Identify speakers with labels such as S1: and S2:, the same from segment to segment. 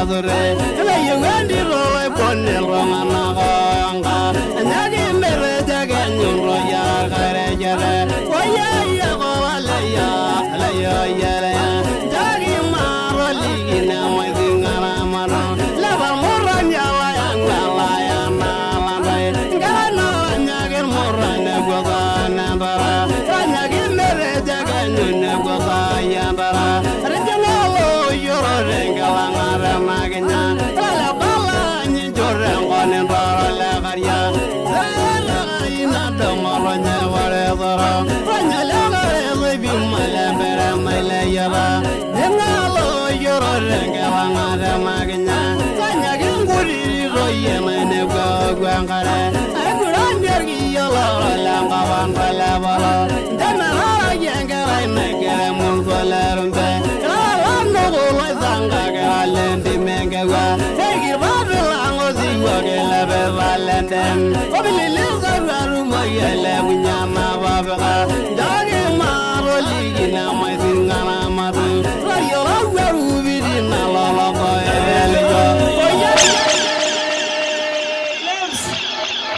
S1: madure la yundi roe ponne romana gonga nagi mere jaganyu roya gare jare oya ya wala ya la ya ya jagi maroli na mazingara mara la ba moranya wa ya na la dai gana nyagir morana gogana bara nyagi mere jaganyu na gogaya bara rejalo yoro rengala ngara magnya la bala ni jorre ngone bara la garia la ina do moranya wale dara ranya la gare bi mala bera mala yaba ngalo yoro rengala ngara magnya nyagi nguri roye mane gogangara agura nergi yolo la ngawan bala bala dana yangara megere mun golarumbe Valente mengawa hegi vavela ngozi wagela be valendem obililiza waruma yele winyama wabega dage maroli na mazingana madu rayo waru vidina lala boyelego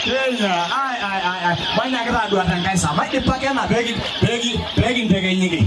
S2: Kenya ai banyak kata dua tangkai sama dipakai na begi nyingi